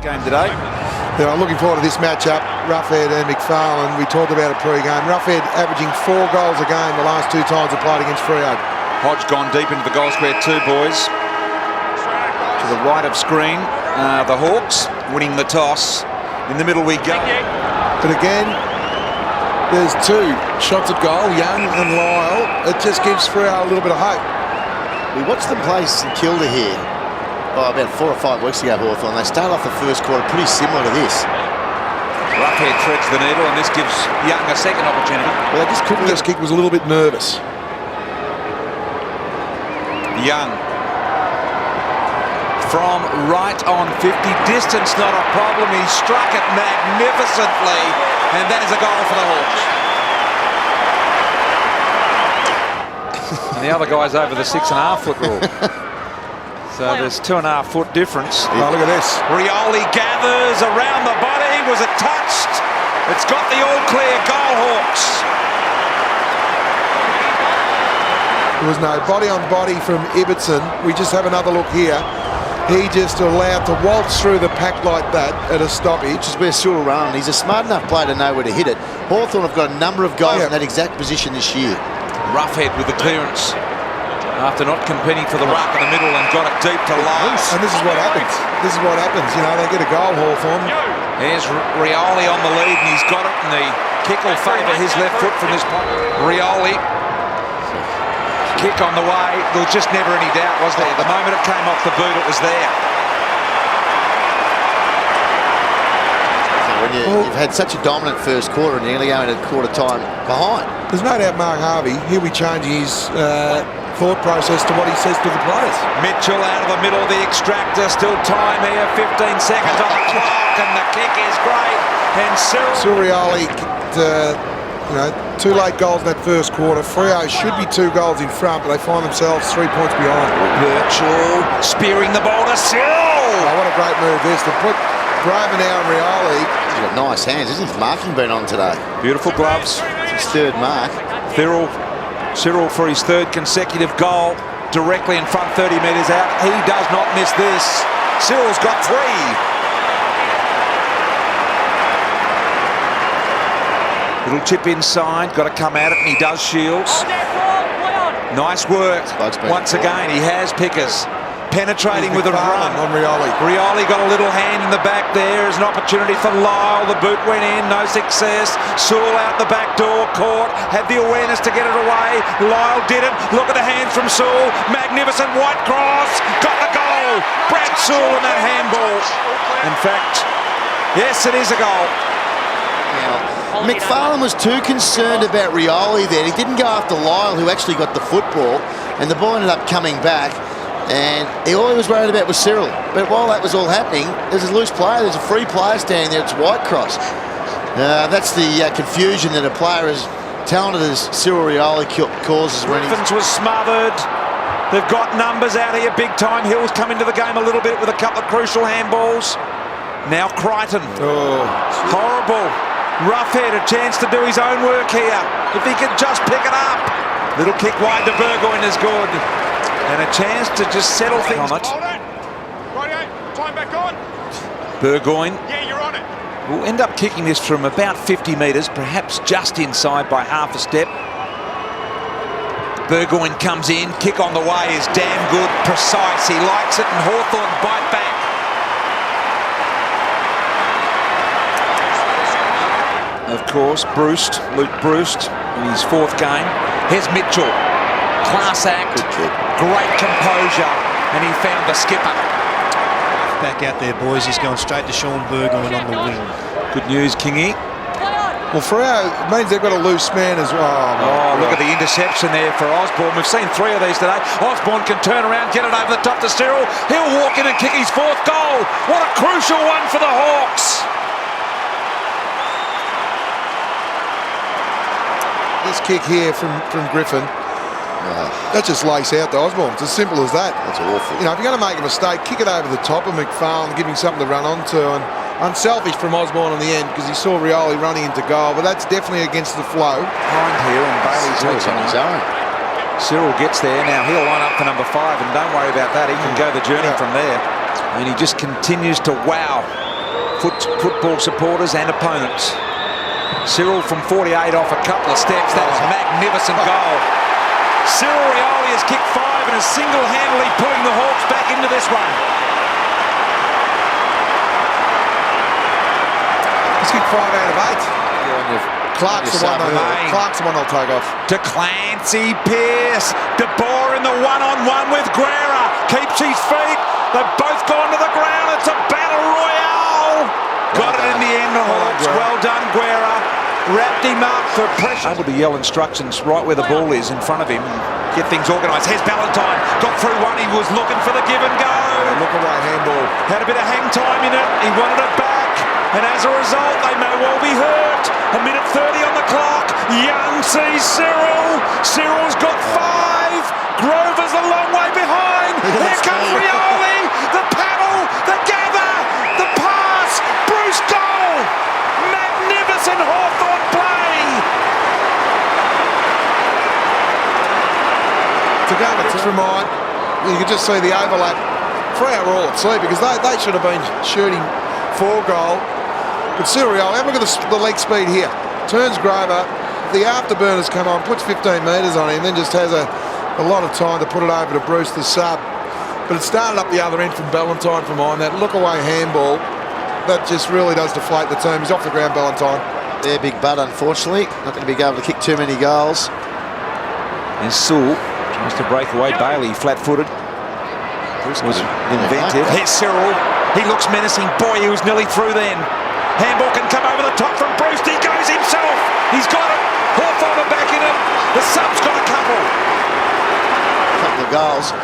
Game today. Yeah, I'm looking forward to this matchup, Roughhead and McFarlane. We talked about it pre-game. Roughhead averaging 4 goals a game the last 2 times they played against Freo. Hodge gone deep into the goal square too, boys. To the right of screen, the Hawks winning the toss. In the middle we go. But again, there's 2 shots at goal, Young and Lyle. It just gives Freo a little bit of hope. We watched them play St Kilda here about 4 or 5 weeks ago, Hawthorn. They started off the first quarter pretty similar to this. Roughhead threads the needle, and this gives Young a second opportunity. Well, they just couldn't. This kick was a little bit nervous. Young from right on 50, distance not a problem. He struck it magnificently, and that is a goal for the Hawks. And the other guy's over the 6.5-foot rule. So there's 2.5-foot difference. Oh, look at this. Rioli gathers around the body. Was it touched? It's got the all-clear goal, Hawks. There was no body-on-body from Ibbotson. We just have another look here. He just allowed to waltz through the pack like that at a stoppage. Which is where Cyril ran. He's a smart enough player to know where to hit it. Hawthorn have got a number of goals in that exact position this year. Roughhead with the clearance after not competing for the ruck in the middle and got it deep to Lyle. And this is what happens. This is what happens. You know, they get a goal, Hawthorn. Here's Rioli on the lead, and he's got it, and the kick will favour his left foot from this point. Rioli. Kick on the way. There was just never any doubt, was there? The moment it came off the boot, it was there. So when you've had such a dominant first quarter and nearly going to quarter time behind. There's no doubt Mark Harvey, he'll be changing his thought process to what he says to the players. Mitchell out of the middle of the extractor. Still time here. 15 seconds on the clock, and the kick is great. And Rioli, you know, 2 late goals in that first quarter. Freo should be 2 goals in front, but they find themselves 3 points behind. Birchall spearing the ball to Cyril. Oh, what a great move this to put Graham now and Rioli. He's got nice hands. Isn't his marking been on today? Beautiful gloves. It's his 3rd mark. Cyril for his 3rd consecutive goal, directly in front, 30 metres out. He does not miss this. Cyril's got 3. Little chip inside, got to come at it, and he does Shields. Nice work. Once again, he has pickers. Penetrating with a run on Rioli. Rioli got a little hand in the back there. There's an opportunity for Lyle. The boot went in, no success. Sewell out the back door, caught, had the awareness to get it away. Lyle did it. Look at the hands from Sewell. Magnificent white cross. Got the goal. Brad Sewell in that handball. In fact, yes, it is a goal. Now, McFarlane was too concerned about Rioli there. He didn't go after Lyle, who actually got the football, and the ball ended up coming back. And all he was worried about was Cyril. But while that was all happening, there's a loose player, there's a free player standing there, it's Whitecross. That's the confusion that a player as talented as Cyril Rioli causes when Griffins was smothered. They've got numbers out here big time. Hill's come into the game a little bit with a couple of crucial handballs. Now Crichton. Oh, horrible. Roughhead, a chance to do his own work here. If he could just pick it up. Little kick wide to Burgoyne is good. And a chance to just settle things on it. Time back on. Burgoyne. Yeah, you're on it. Will end up kicking this from about 50 metres, perhaps just inside by half a step. Burgoyne comes in. Kick on the way is damn good, precise. He likes it, and Hawthorn bite back. Of course, Luke Bruce in his 4th game. Here's Mitchell. Class act, great composure, and he found the skipper. Back out there, boys. He's going straight to Sean Burgoyne on the wing. Good news, Kingy. well, Freo means they've got a loose man as well. Oh, look at the interception there for Osborne. We've seen 3 of these today. Osborne can turn around, get it over the top to Cyril. He'll walk in and kick his 4th goal. What a crucial one for the Hawks. This kick here from Griffin, that's just lace out to Osborne. It's as simple as that. That's awful. You know, if you're going to make a mistake, kick it over the top of McFarlane, give him something to run onto. And unselfish from Osborne in the end because he saw Rioli running into goal, but that's definitely against the flow. Behind here, and Bailey takes on his own. Cyril gets there. Now he'll line up for number 5, and don't worry about that. He can go the journey from there. And he just continues to wow football supporters and opponents. Cyril from 48 off a couple of steps. That is a magnificent goal. Cyril Rioli has kicked 5 and is single-handedly pulling the Hawks back into this one. He's kicked 5 out of 8. Clark's the one I'll take off. To Clancy, Pearce, De Boer in the one-on-one with Guerra. Keeps his feet. They've both gone to the ground. It's a battle royale. Got it in the end, the Hawks. Well done, Guerra. Wrapped him up for pressure. Able to yell instructions right where the ball is in front of him and get things organised. Here's Ballantyne. Got through one. He was looking for the give and go. Look away, handball. Had a bit of hang time in it. He wanted it back. And as a result, they may well be hurt. A minute 30 on the clock. Young sees Cyril. Cyril's got 5. Grover's a long way behind. Here comes Rioli. The paddle. The gather. The pass. Bruce goal. Magnificent Hawthorn play. To go with Fremantle, you could just see the overlap. Freo were all at sea because they should have been shooting 4 goal. But Cyril, have a look at the leg speed here. Turns Grover, the afterburners come on, puts 15 metres on him, then just has a lot of time to put it over to Bruce, the sub. But it started up the other end from Ballantyne from on that look away handball. That just really does deflate the team. He's off the ground, Ballantyne. Yeah, big butt, unfortunately. Not going to be able to kick too many goals. And Sewell tries to break away. Bailey, flat-footed. Was inventive. Here's Cyril. He looks menacing. Boy, he was nearly through then. Handball can come over the top from Bruce. He goes himself. He's got it. Hawthorn are back in it. The sub's got a couple. Couple of goals.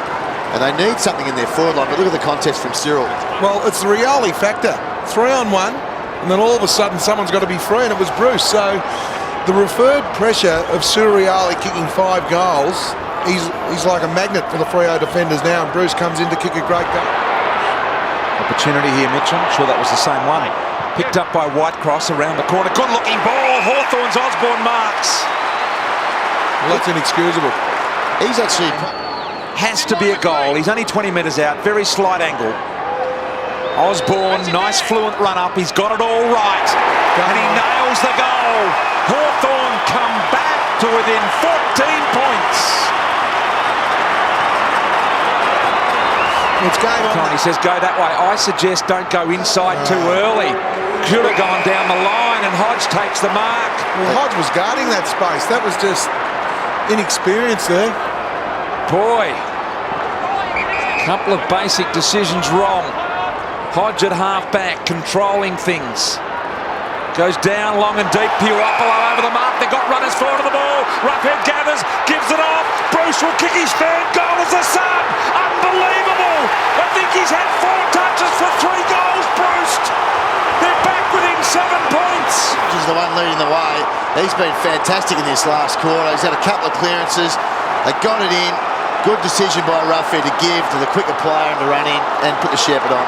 And they need something in their forward line. But look at the contest from Cyril. Well, it's the Rioli factor. 3-on-1. And then all of a sudden someone's got to be free. And it was Bruce. So the referred pressure of Cyril Rioli kicking 5 goals. He's like a magnet for the Freo defenders now. And Bruce comes in to kick a great goal. Opportunity here, Mitchell. I'm sure that was the same one. Picked up by Whitecross around the corner. Good looking ball. Hawthorn's Osborne marks. Well, that's inexcusable. He's actually... Has to be a goal. He's only 20 metres out. Very slight angle. Osborne, nice fluent run up. He's got it all right. And he nails the goal. Hawthorn come back to within 14 points. It's game on. He says go that way. I suggest don't go inside too early. Could have gone down the line and Hodge takes the mark. Well, Hodge was guarding that space. That was just inexperience there. Boy, couple of basic decisions wrong. Hodge at half-back, controlling things. Goes down long and deep. Puopolo over the mark. They've got runners forward to the ball. Roughhead gathers, gives it off. Bruce will kick his third goal as a sub. Unbelievable. I think he's had 4 touches for 3 goals, Bruce. They're back within 7 points. Which is the one leading the way. He's been fantastic in this last quarter. He's had a couple of clearances. They got it in. Good decision by Roughhead to give to the quicker player and to run in and put the shepherd on.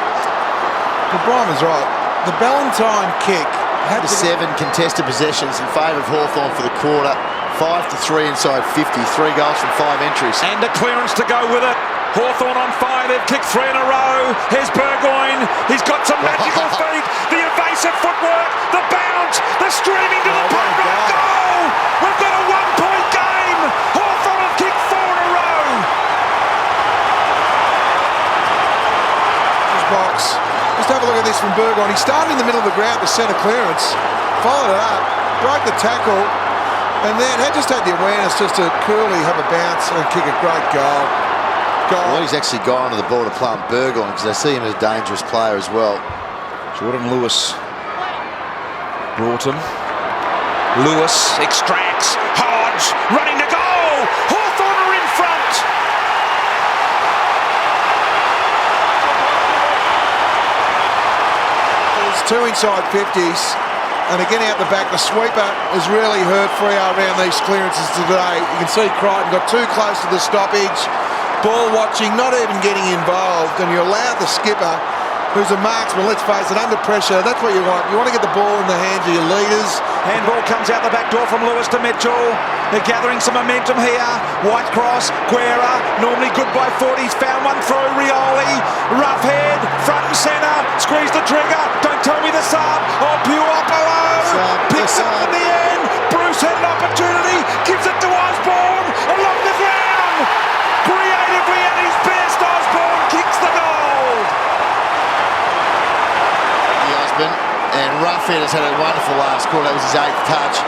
Well, Brian was right. The Ballantyne kick had 7 contested possessions in favour of Hawthorn for the quarter. 5-3 inside 50. 3 goals from 5 entries. And a clearance to go with it. Hawthorn on fire. They've kicked 3 in a row. Here's Burgoyne. He's got some magical feet. The evasive footwork. The bounce. The streaming to the punt. Goal. We've got a 1-point game. Hawthorn have kicked 4 in a row. box. Just have a look at this from Burgoyne. He started in the middle of the ground to centre clearance, followed it up, broke the tackle, and then just had the awareness just to coolly have a bounce and kick a great goal. Well, he's actually gone to the ball to play on Burgoyne because they see him as a dangerous player as well. Jordan Lewis, Broughton. Lewis extracts. Hodge running to goal. Hawthorn are in front. There's 2 inside 50s. And again out the back, the sweeper has really hurt Freo around these clearances today. You can see Crichton got too close to the stoppage. Ball watching, not even getting involved. And you allow the skipper, who's a marksman, let's face it, under pressure, that's what you want. You want to get the ball in the hands of your leaders. Handball comes out the back door from Lewis to Mitchell. They're gathering some momentum here. Whitecross, Guerra, normally good by 40s, found one through. Rioli, Roughhead, front and centre, squeeze the trigger. Don't tell me the Roughead has had a wonderful last quarter. That was his 8th touch.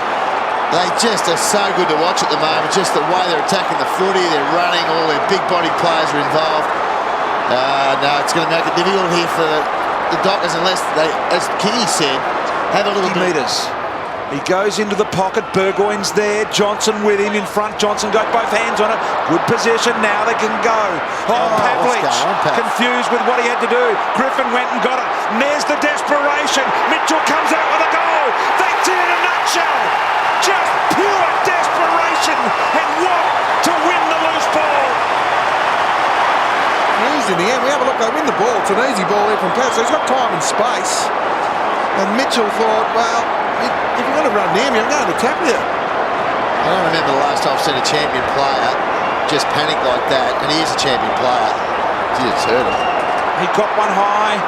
They just are so good to watch at the moment. Just the way they're attacking the footy, they're running, all their big body players are involved. No, it's going to make it difficult here for the Dockers unless they, as Kingy said, have a little bit. Meters. He goes into the pocket. Burgoyne's there. Johnson with him in front. Johnson got both hands on it. Good position. Now they can go. Pavlich confused with what he had to do. Griffin went and got it. And there's the desperation. Mitchell comes out with a goal. That's it in a nutshell. Just pure desperation and want to win the loose ball. In the end, we have a look. They win the ball. It's an easy ball here from Pat. So he's got time and space. And Mitchell thought, well, if you want to run near me, I'm going to tap you. I don't remember the last time I've seen a champion player just panic like that, and he is a champion player. Gee, it's hurt him. He got one high.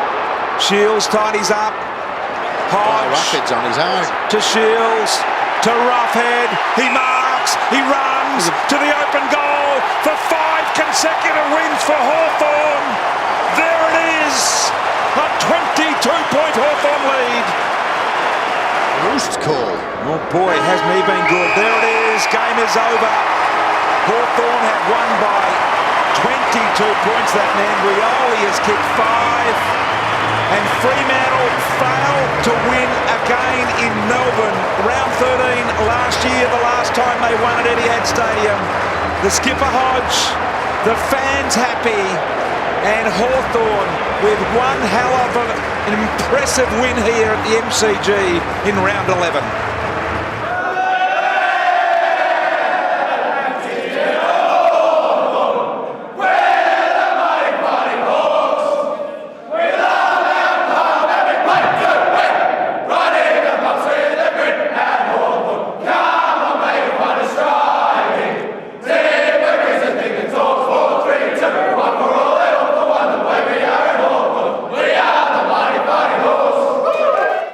Shields tidies up. Roughead's on his own. To Shields. To Roughead. He marks. He runs to the open goal for 5 consecutive wins for Hawthorn. There it is. A 22-point Hawthorn lead. Roost call. Oh boy, it has me been good. There it is. Game is over. Hawthorn have won by 22 points. That man Rioli has kicked 5. And Fremantle failed to win again in Melbourne. Round 13 last year, the last time they won at Etihad Stadium. The skipper Hodge, the fans happy, and Hawthorn with one hell of an impressive win here at the MCG in round 11.